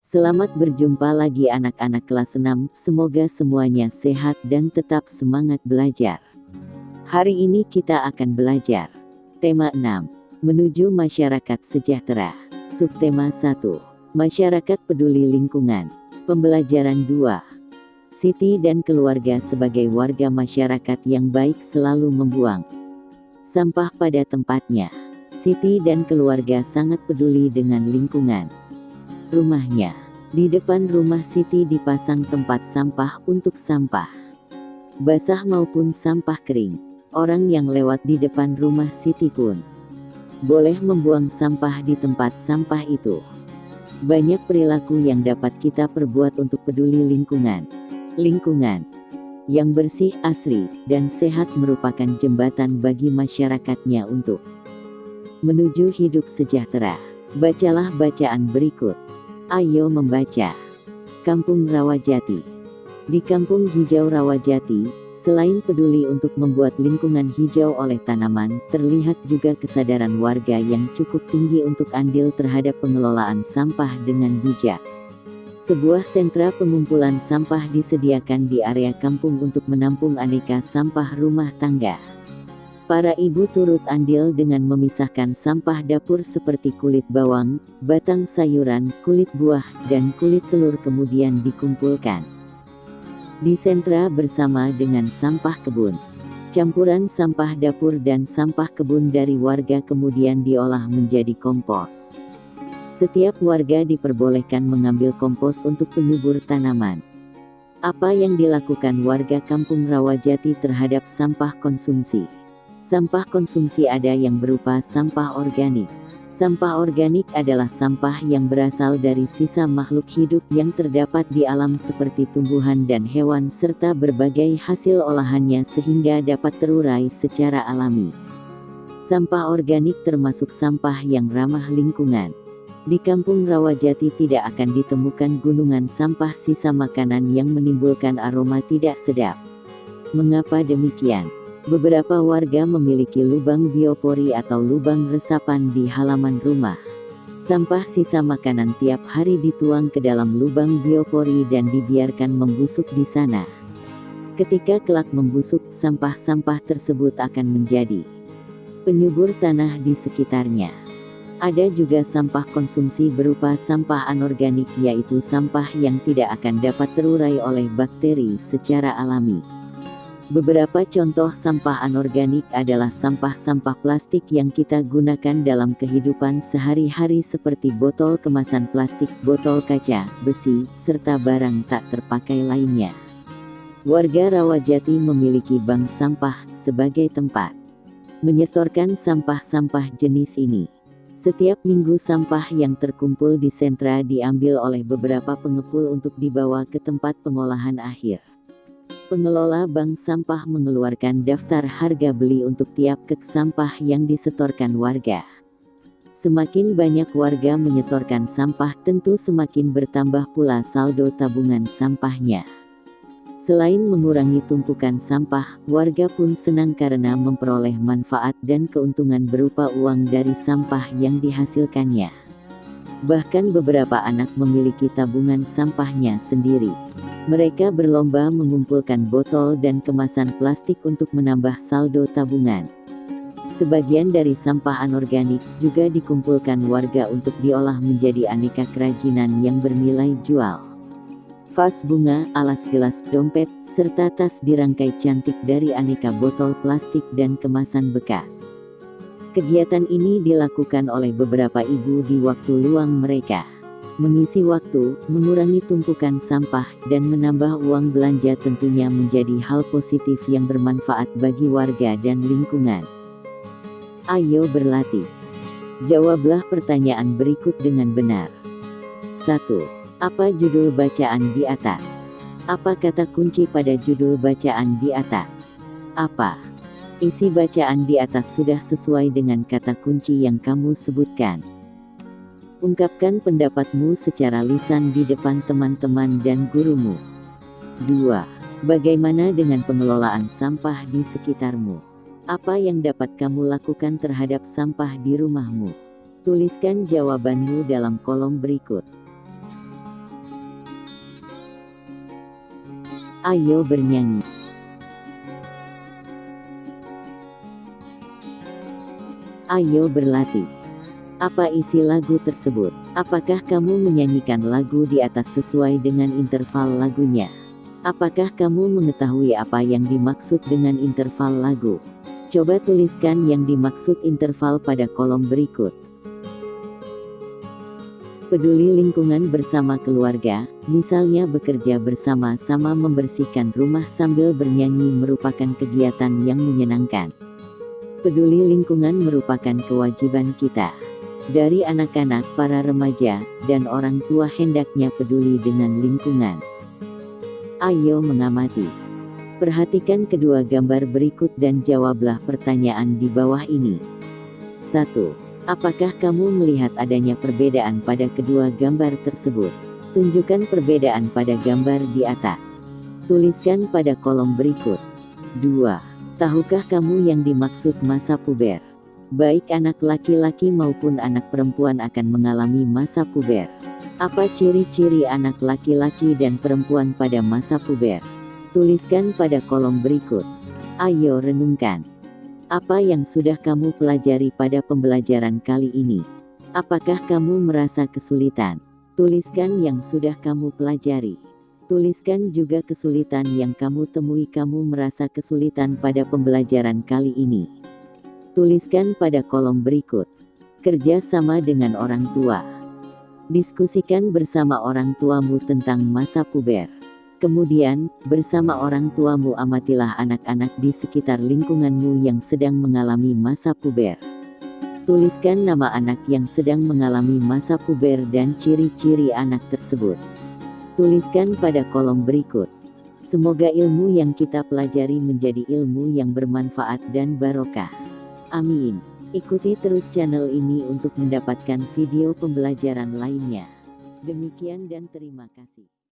Selamat berjumpa lagi anak-anak kelas 6, semoga semuanya sehat dan tetap semangat belajar. Hari ini kita akan belajar tema 6, menuju masyarakat sejahtera. Subtema 1, masyarakat peduli lingkungan. Pembelajaran 2, Siti dan keluarga sebagai warga masyarakat yang baik selalu membuang sampah pada tempatnya. Siti dan keluarga sangat peduli dengan lingkungan rumahnya. Di depan rumah Siti dipasang tempat sampah untuk sampah basah maupun sampah kering. Orang yang lewat di depan rumah Siti pun boleh membuang sampah di tempat sampah itu. Banyak perilaku yang dapat kita perbuat untuk peduli lingkungan. Lingkungan yang bersih, asri, dan sehat merupakan jembatan bagi masyarakatnya untuk menuju hidup sejahtera. Bacalah bacaan berikut. Ayo membaca. Kampung Rawajati. Di Kampung Hijau Rawajati, selain peduli untuk membuat lingkungan hijau oleh tanaman, terlihat juga kesadaran warga yang cukup tinggi untuk andil terhadap pengelolaan sampah dengan bijak. Sebuah sentra pengumpulan sampah disediakan di area kampung untuk menampung aneka sampah rumah tangga. Para ibu turut andil dengan memisahkan sampah dapur seperti kulit bawang, batang sayuran, kulit buah, dan kulit telur kemudian dikumpulkan di sentra bersama dengan sampah kebun. Campuran sampah dapur dan sampah kebun dari warga kemudian diolah menjadi kompos. Setiap warga diperbolehkan mengambil kompos untuk penyubur tanaman. Apa yang dilakukan warga Kampung Rawajati terhadap sampah konsumsi? Sampah konsumsi ada yang berupa sampah organik. Sampah organik adalah sampah yang berasal dari sisa makhluk hidup yang terdapat di alam seperti tumbuhan dan hewan serta berbagai hasil olahannya sehingga dapat terurai secara alami. Sampah organik termasuk sampah yang ramah lingkungan. Di Kampung Rawajati tidak akan ditemukan gunungan sampah sisa makanan yang menimbulkan aroma tidak sedap. Mengapa demikian? Beberapa warga memiliki lubang biopori atau lubang resapan di halaman rumah. Sampah sisa makanan tiap hari dituang ke dalam lubang biopori dan dibiarkan membusuk di sana. Ketika kelak membusuk, sampah-sampah tersebut akan menjadi penyubur tanah di sekitarnya. Ada juga sampah konsumsi berupa sampah anorganik, yaitu sampah yang tidak akan dapat terurai oleh bakteri secara alami. Beberapa contoh sampah anorganik adalah sampah-sampah plastik yang kita gunakan dalam kehidupan sehari-hari seperti botol kemasan plastik, botol kaca, besi, serta barang tak terpakai lainnya. Warga Rawajati memiliki bank sampah sebagai tempat menyetorkan sampah-sampah jenis ini. Setiap minggu sampah yang terkumpul di sentra diambil oleh beberapa pengepul untuk dibawa ke tempat pengolahan akhir. Pengelola bank sampah mengeluarkan daftar harga beli untuk tiap kek sampah yang disetorkan warga. Semakin banyak warga menyetorkan sampah, tentu semakin bertambah pula saldo tabungan sampahnya. Selain mengurangi tumpukan sampah, warga pun senang karena memperoleh manfaat dan keuntungan berupa uang dari sampah yang dihasilkannya. Bahkan beberapa anak memiliki tabungan sampahnya sendiri. Mereka berlomba mengumpulkan botol dan kemasan plastik untuk menambah saldo tabungan. Sebagian dari sampah anorganik juga dikumpulkan warga untuk diolah menjadi aneka kerajinan yang bernilai jual. Vas bunga, alas gelas, dompet, serta tas dirangkai cantik dari aneka botol plastik dan kemasan bekas. Kegiatan ini dilakukan oleh beberapa ibu di waktu luang mereka. Mengisi waktu, mengurangi tumpukan sampah, dan menambah uang belanja tentunya menjadi hal positif yang bermanfaat bagi warga dan lingkungan. Ayo berlatih. Jawablah pertanyaan berikut dengan benar. 1. Apa judul bacaan di atas? Apa kata kunci pada judul bacaan di atas? Apa isi bacaan di atas sudah sesuai dengan kata kunci yang kamu sebutkan? Ungkapkan pendapatmu secara lisan di depan teman-teman dan gurumu. 2. Bagaimana dengan pengelolaan sampah di sekitarmu? Apa yang dapat kamu lakukan terhadap sampah di rumahmu? Tuliskan jawabanmu dalam kolom berikut. Ayo bernyanyi. Ayo berlatih. Apa isi lagu tersebut? Apakah kamu menyanyikan lagu di atas sesuai dengan interval lagunya? Apakah kamu mengetahui apa yang dimaksud dengan interval lagu? Coba tuliskan yang dimaksud interval pada kolom berikut. Peduli lingkungan bersama keluarga, misalnya bekerja bersama-sama membersihkan rumah sambil bernyanyi merupakan kegiatan yang menyenangkan. Peduli lingkungan merupakan kewajiban kita. Dari anak-anak, para remaja, dan orang tua hendaknya peduli dengan lingkungan. Ayo mengamati. Perhatikan kedua gambar berikut dan jawablah pertanyaan di bawah ini. 1. Apakah kamu melihat adanya perbedaan pada kedua gambar tersebut? Tunjukkan perbedaan pada gambar di atas. Tuliskan pada kolom berikut. 2. Tahukah kamu yang dimaksud masa puber? Baik anak laki-laki maupun anak perempuan akan mengalami masa puber. Apa ciri-ciri anak laki-laki dan perempuan pada masa puber? Tuliskan pada kolom berikut. Ayo renungkan. Apa yang sudah kamu pelajari pada pembelajaran kali ini? Apakah kamu merasa kesulitan? Tuliskan yang sudah kamu pelajari. Tuliskan juga kesulitan yang kamu temui. Kamu merasa kesulitan pada pembelajaran kali ini. Tuliskan pada kolom berikut. Kerja sama dengan orang tua. Diskusikan bersama orang tuamu tentang masa puber. Kemudian, bersama orang tuamu amatilah anak-anak di sekitar lingkunganmu yang sedang mengalami masa puber. Tuliskan nama anak yang sedang mengalami masa puber dan ciri-ciri anak tersebut. Tuliskan pada kolom berikut. Semoga ilmu yang kita pelajari menjadi ilmu yang bermanfaat dan barokah. Amin. Ikuti terus channel ini untuk mendapatkan video pembelajaran lainnya. Demikian dan terima kasih.